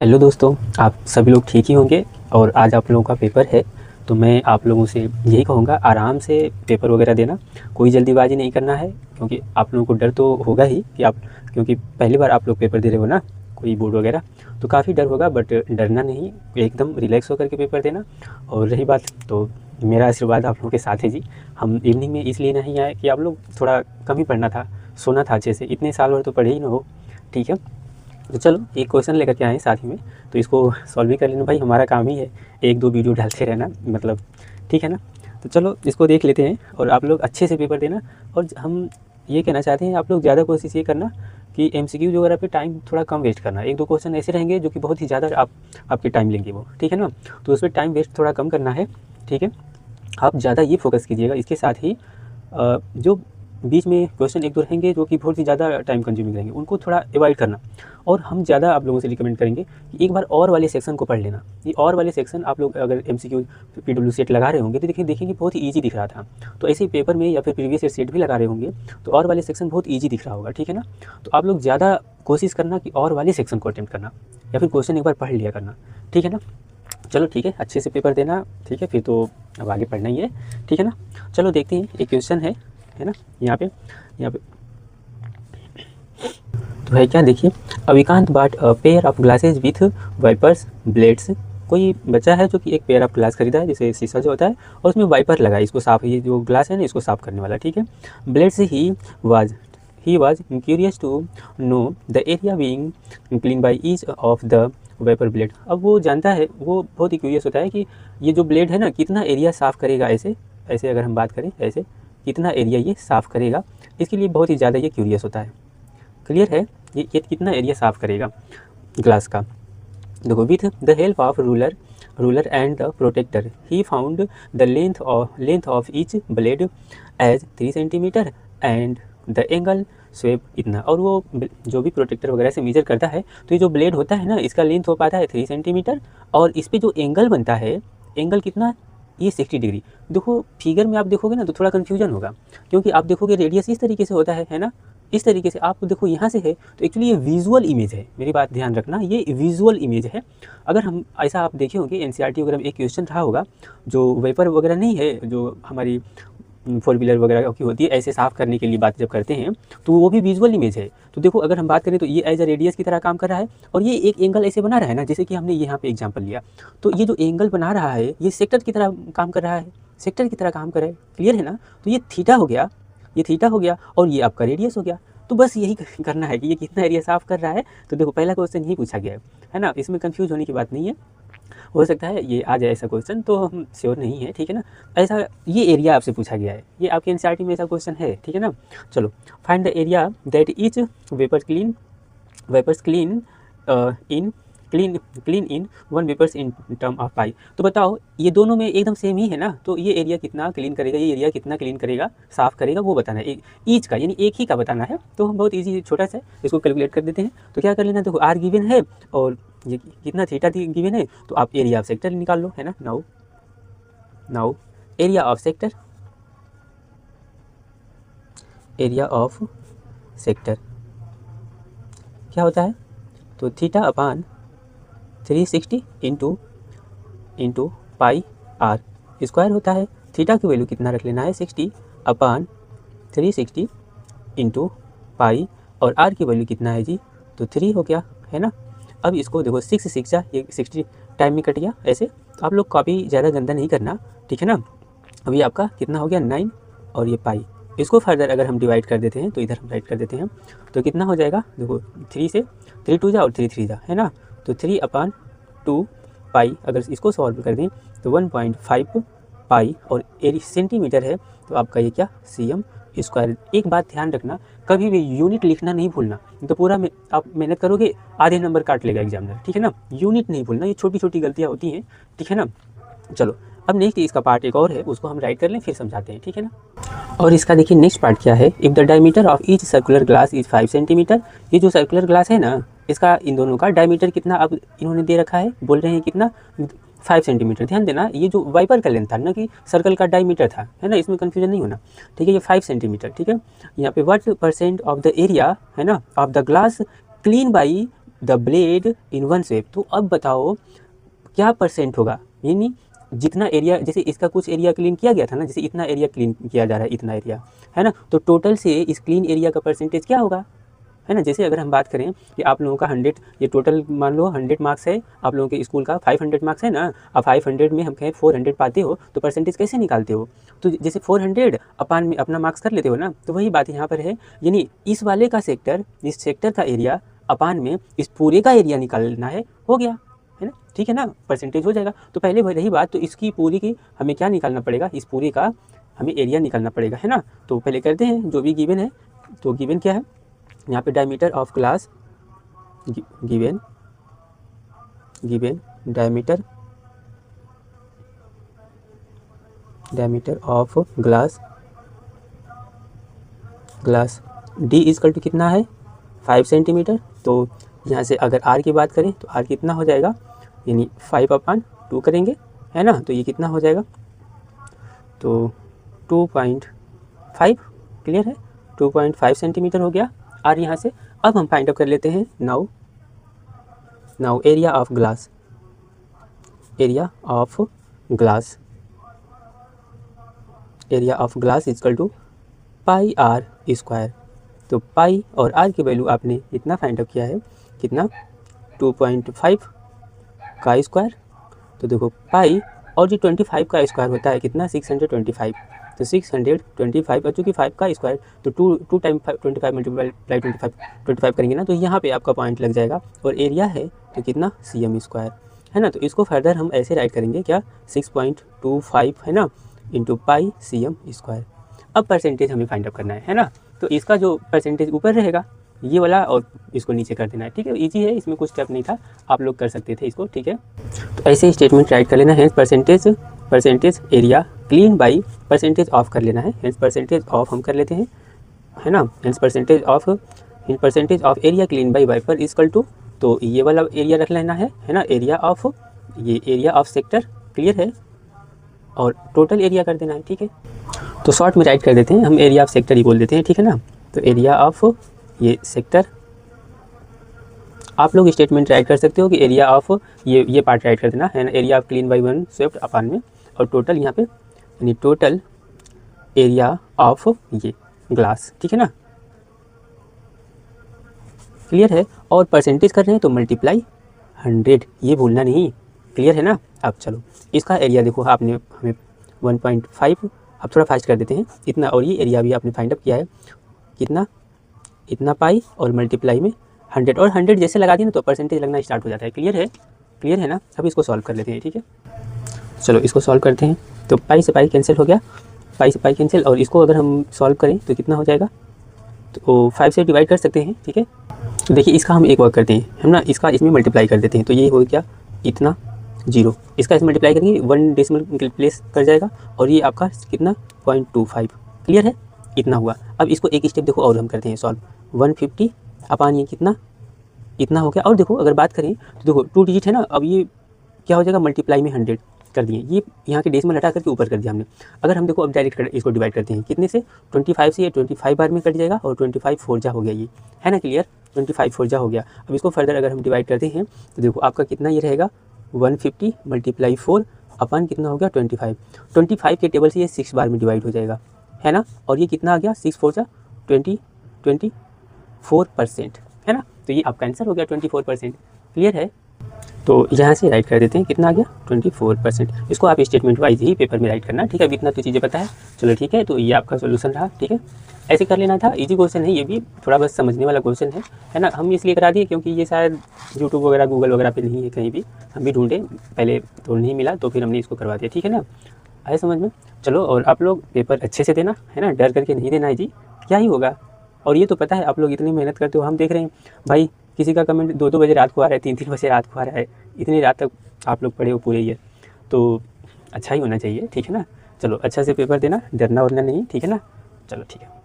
Hello दोस्तों, आप सभी लोग ठीक ही होंगे। और आज आप लोगों का पेपर है, तो मैं आप लोगों से यही कहूँगा, आराम से पेपर वगैरह देना। कोई जल्दीबाजी नहीं करना है, क्योंकि आप लोगों को डर तो होगा ही कि क्योंकि पहली बार आप लोग पेपर दे रहे हो ना, कोई बोर्ड वगैरह, तो काफ़ी डर होगा। बट डरना नहीं, एकदम रिलैक्स होकर के पेपर देना। और रही बात, तो मेरा आशीर्वाद आप लोगों के साथ है जी। हम इवनिंग में इसलिए नहीं आए कि आप लोग थोड़ा कम ही पढ़ना था, सोना था अच्छे से। इतने साल भर तो पढ़े ही ना हो, ठीक है। तो चलो एक क्वेश्चन लेकर के आए हैं साथ ही में, तो इसको सॉल्व भी कर लेना भाई, हमारा काम ही है। एक दो वीडियो डालते रहना, मतलब ठीक है ना। तो चलो इसको देख लेते हैं, और आप लोग अच्छे से पेपर देना। और हम ये कहना चाहते हैं, आप लोग ज़्यादा कोशिश ये करना कि एमसीक्यू वगैरह पे टाइम थोड़ा कम वेस्ट करना। एक दो क्वेश्चन ऐसे रहेंगे जो कि बहुत ही ज़्यादा आपके टाइम लेंगे वो, ठीक है ना। तो उस पर टाइम वेस्ट थोड़ा कम करना है, ठीक है। आप ज़्यादा ये फोकस कीजिएगा। इसके साथ ही जो बीच में क्वेश्चन एक दो रहेंगे जो कि बहुत ही ज़्यादा टाइम कंज्यूमिंग रहेंगे, उनको थोड़ा अवॉइड करना। और हम ज़्यादा आप लोगों से रिकमेंड करेंगे कि एक बार और वाले सेक्शन को पढ़ लेना। ये और वाले सेक्शन आप लोग अगर एमसीक्यू पीडब्ल्यू सेट लगा रहे होंगे तो देखेंगे बहुत ही ईजी दिख रहा था। तो ऐसे ही पेपर में या फिर प्रीवियस ईयर सेट भी लगा रहे होंगे तो और वाले सेक्शन बहुत ईजी दिख रहा होगा, ठीक है ना। तो आप लोग ज़्यादा कोशिश करना कि और वाले सेक्शन को अटेम्प्ट करना, या फिर क्वेश्चन एक बार पढ़ लिया करना, ठीक है ना। चलो ठीक है, अच्छे से पेपर देना, ठीक है। फिर तो अब आगे पढ़ना ही है, ठीक है ना। चलो देखते हैं, एक क्वेश्चन है ना। यहाँ पे तो है क्या, देखिए। Avikant bought a pair of glasses with wipers blades. कोई बच्चा है जो कि एक पेयर ऑफ ग्लास खरीदा है, जैसे शीशा जो होता है, और उसमें वाइपर लगा है इसको साफ, ये जो ग्लास है ना इसको साफ करने वाला, ठीक है। Blades he was curious to know the area being clean by each of the wiper blade. अब वो जानता है, वो बहुत ही क्यूरियस होता है कि ये जो ब्लेड है ना कितना एरिया साफ़ करेगा। ऐसे ऐसे अगर हम बात करें, ऐसे कितना एरिया ये साफ़ करेगा, इसके लिए बहुत ही ज़्यादा ये क्यूरियस होता है। क्लियर है, ये कितना एरिया साफ़ करेगा ग्लास का। देखो, with the help of ruler and the protector he found the length of each blade as 3 centimetre and the angle swept इतना। और वो जो भी प्रोटेक्टर वगैरह से मेजर करता है, तो ये जो ब्लेड होता है ना इसका लेंथ हो पाता है 3 सेंटीमीटर, और इस पर जो एंगल बनता है, एंगल कितना, ये 60 डिग्री। देखो फिगर में आप देखोगे ना तो थोड़ा कन्फ्यूजन होगा, क्योंकि आप देखोगे रेडियस इस तरीके से होता है ना, इस तरीके से। आप देखो यहाँ से है, तो एक्चुअली ये विजुअल इमेज है, मेरी बात ध्यान रखना, ये विजुअल इमेज है। अगर हम ऐसा आप देखे होंगे एनसीईआरटी वगैरह में एक क्वेश्चन रहा होगा, जो वेपर वगैरह नहीं है, जो हमारी फोर व्हीलर वगैरह की होती है, ऐसे साफ़ करने के लिए बात जब करते हैं, तो वो भी विजुअल इमेज है। तो देखो अगर हम बात करें तो ये एज अ रेडियस की तरह काम कर रहा है, और ये एक एंगल ऐसे बना रहा है ना, जैसे कि हमने यहाँ पे एग्जांपल लिया, तो ये जो एंगल बना रहा है ये सेक्टर की तरह काम कर रहा है, सेक्टर की तरह काम कर रहा है। क्लियर है ना। तो ये थीटा हो गया, ये थीटा हो गया, और ये आपका रेडियस हो गया। तो बस यही करना है कि ये कितना एरिया साफ़ कर रहा है। तो देखो पहला क्वेश्चन यही पूछा गया है ना, इसमें कंफ्यूज होने की बात नहीं है। हो सकता है ये आ जाए ऐसा क्वेश्चन, तो हम श्योर नहीं है, ठीक है ना। ऐसा ये एरिया आपसे पूछा गया है, ये आपके एनसीईआरटी में ऐसा क्वेश्चन है, ठीक है ना। चलो, find the area that each wipers clean in 1 wipers in term of pi. तो बताओ ये दोनों में एकदम सेम ही है ना, तो ये एरिया कितना क्लीन करेगा, ये एरिया कितना क्लीन करेगा, साफ़ करेगा, वो बताना है। ईच का यानी एक ही का बताना है। तो हम बहुत ईजी, छोटा सा इसको कैलकुलेट कर देते हैं। तो क्या कर लेना, देखो आर गिवन है और ये कितना थीटा गिवन है, तो आप एरिया ऑफ सेक्टर निकाल लो, है ना। नाउ एरिया ऑफ सेक्टर क्या होता है, तो theta upon 360 into pi r square होता है। थीटा की वैल्यू कितना रख लेना है, 60 अपान 360 इंटू पाई, और आर की वैल्यू कितना है जी, तो 3 हो गया, है ना। अब इसको देखो 6 ये 60 टाइम में कट गया ऐसे। तो आप लोग कॉपी ज़्यादा गंदा नहीं करना, ठीक है ना। अभी आपका कितना हो गया, 9, और ये पाई। इसको फर्दर अगर हम डिवाइड कर देते हैं, तो इधर हम राइट कर देते हैं, तो कितना हो जाएगा, देखो 3 से 3 2 जा और 3 3 जा, है ना। तो 3 अपान 2 पाई, अगर इसको सॉल्व कर दें तो 1.5 पाई, और सेंटीमीटर है तो आपका ये क्या, cm स्क्वायर। एक बात ध्यान रखना, कभी भी यूनिट लिखना नहीं भूलना, तो पूरा में आप मेहनत करोगे आधे नंबर काट लेगा एग्जामिनर, ठीक है ना। यूनिट नहीं भूलना, ये छोटी छोटी गलतियाँ होती हैं, ठीक है ना। चलो अब नेक्स्ट इसका पार्ट एक और है, उसको हम राइट कर लें, फिर समझाते हैं, ठीक है ना। और इसका देखिए नेक्स्ट पार्ट क्या है, if the diameter of each circular glass is 5 centimetre. ये जो सर्कुलर ग्लास है ना, इसका इन दोनों का डायमीटर कितना अब इन्होंने दे रखा है, बोल रहे हैं कितना, 5 सेंटीमीटर। ध्यान देना, ये जो वाइपर का लेंथ था ना कि सर्कल का डायमीटर था, है ना, इसमें कन्फ्यूजन नहीं होना, ठीक है। ये 5 सेंटीमीटर, ठीक है। यहाँ पे व्हाट % ऑफ द एरिया, है ना, of the glass clean by the blade in one sweep. तो अब बताओ क्या परसेंट होगा, यानी जितना एरिया, जैसे इसका कुछ एरिया क्लीन किया गया था ना, जैसे इतना एरिया क्लीन किया जा रहा है, इतना एरिया है ना, तो टोटल से इस क्लीन एरिया का परसेंटेज क्या होगा, है ना। जैसे अगर हम बात करें कि आप लोगों का 100, ये टोटल मान लो 100 मार्क्स है, आप लोगों के स्कूल का 500 मार्क्स है ना, अब 500 में हम कहें 400 पाते हो तो परसेंटेज कैसे निकालते हो, तो जैसे 400 अपान में अपना मार्क्स कर लेते हो ना, तो वही बात यहाँ पर है, यानी इस वाले का सेक्टर, इस सेक्टर का एरिया अपान में इस पूरे का एरिया निकालना है, हो गया है ना, ठीक है ना, परसेंटेज हो जाएगा। तो पहले रही बात, तो इसकी पूरी की हमें क्या निकालना पड़ेगा, इस पूरे का हमें एरिया निकालना पड़ेगा, है ना। तो पहले करते हैं जो भी गिवन है, तो गिवन क्या है यहाँ पे, diameter of glass, given diameter of glass D is equal to कितना है 5 सेंटीमीटर। तो यहाँ से अगर आर की बात करें तो आर कितना हो जाएगा, यानी 5/2 करेंगे, है ना, तो ये कितना हो जाएगा, तो 2.5, क्लियर है, 2.5 सेंटीमीटर हो गया आर यहाँ से। अब हम फाइंड आउट कर लेते हैं now area of glass, area of glass is equal to pi r square. तो पाई और आर की वैल्यू आपने इतना फाइंड आउट किया है, कितना 2.5 का स्क्वायर, तो देखो पाई और जो 25 का स्क्वायर होता है कितना 625, तो 625 और चूँकि 5 का स्क्वायर तो 2 टाइम 25 मल्टीप्लाई 25 करेंगे ना, तो यहाँ पे आपका पॉइंट लग जाएगा, और एरिया है तो कितना cm स्क्वायर, है ना। तो इसको फर्दर हम ऐसे राइट करेंगे क्या 6.25 है ना, इंटू पाई cm स्क्वायर। अब परसेंटेज हमें फाइंड आउट करना है ना, तो इसका जो परसेंटेज ऊपर रहेगा ये वाला, और इसको नीचे कर देना है, ठीक है, इजी है, इसमें कुछ स्टेप नहीं था, आप लोग कर सकते थे इसको, ठीक है। तो ऐसे ही स्टेटमेंट राइट कर लेना है, percentage area clean by percentage of कर लेना है, हेंस परसेंटेज ऑफ हम कर लेते हैं, है ना, hence percentage of area clean by wiper is equal to, तो ये वाला एरिया रख लेना है ना, एरिया ऑफ, ये एरिया ऑफ सेक्टर, क्लियर है, और टोटल एरिया कर देना है, ठीक है। तो शॉर्ट में राइट कर देते हैं हम, एरिया ऑफ सेक्टर ही बोल देते हैं, ठीक है ना। तो एरिया ऑफ ये सेक्टर, आप लोग स्टेटमेंट राइट कर सकते हो कि एरिया ऑफ ये पार्ट राइट कर देना है ना, area of clean by one swept upon में, और टोटल यहाँ पे, यानी टोटल एरिया ऑफ ये ग्लास, ठीक है ना, क्लियर है। और परसेंटेज कर रहे हैं तो मल्टीप्लाई 100, ये भूलना नहीं, क्लियर है ना। अब चलो इसका एरिया देखो, आपने हमें 1.5, अब थोड़ा फास्ट कर देते हैं इतना, और ये एरिया भी आपने फाइंड अप किया है कितना, इतना पाई और मल्टीप्लाई में 100, और 100 जैसे लगा दिए ना तो परसेंटेज लगना स्टार्ट हो जाता है, क्लियर है ना। अब इसको सॉल्व कर लेते हैं, ठीक है, चलो इसको सॉल्व करते हैं। तो पाई से पाई कैंसिल हो गया, पाई से पाई कैंसिल, और इसको अगर हम सॉल्व करें तो कितना हो जाएगा, तो 5 से डिवाइड कर सकते हैं, ठीक है। तो देखिए इसका हम एक वर्क करते हैं, हम ना इसका इसमें मल्टीप्लाई कर देते हैं, तो ये हो गया इतना 0, इसका इसमें मल्टीप्लाई करेंगे 1 डेसिमल प्लेस कर जाएगा, और ये आपका कितना 0.25, क्लियर है, इतना हुआ। अब इसको एक स्टेप देखो और हम करते हैं सॉल्व, 150 अपान ये कितना, इतना हो गया। और देखो अगर बात करें तो देखो 2 डिजिट है ना, अब ये क्या हो जाएगा, मल्टीप्लाई में 100 कर दिए, ये यहाँ के डेसिमल हटा करके ऊपर कर दिया हमने। अगर हम देखो अब डायरेक्ट इसको डिवाइड करते हैं कितने से, 25 से, ये 25 बार में कट जाएगा, और 25 4 हो गया, ये है ना, क्लियर, 25 4 हो गया। अब इसको फर्दर अगर हम डिवाइड करते हैं तो देखो आपका कितना ये रहेगा 150 मल्टीप्लाई 4 अपन कितना हो गया 25 के टेबल से ये 6 बार में डिवाइड हो जाएगा, है ना, और ये कितना आ गया 6 4 24%, है ना। तो ये आपका आंसर हो गया 24%, क्लियर है। तो यहाँ से राइट कर देते हैं, कितना आ गया 24%। इसको आप स्टेटमेंट वाइज ही पेपर में राइट करना, ठीक है। अभी इतना तो चीज़ें पता है, चलो ठीक है। तो ये आपका सोल्यूशन रहा, ठीक है, ऐसे कर लेना था। इजी क्वेश्चन है ये भी, थोड़ा बस समझने वाला क्वेश्चन है ना। हम इसलिए करा दिए क्योंकि ये शायद यूट्यूब वगैरह गूगल वगैरह पे नहीं है कहीं भी, हम भी ढूंढे पहले तो नहीं मिला, तो फिर हमने इसको करवा दिया, ठीक है ना, आए समझ में। चलो, और आप लोग पेपर अच्छे से देना, है ना, डर करके नहीं देना है जी, क्या ही होगा। और ये तो पता है आप लोग इतनी मेहनत करते हो, हम देख रहे हैं भाई, किसी का कमेंट 2-2 बजे रात को आ रहा है, 3-3 बजे रात को आ रहा है, इतनी रात तक आप लोग पढ़े हो पूरे ईयर, तो अच्छा ही होना चाहिए, ठीक है ना। चलो अच्छा से पेपर देना, डरना वरना नहीं, ठीक है ना। चलो ठीक है।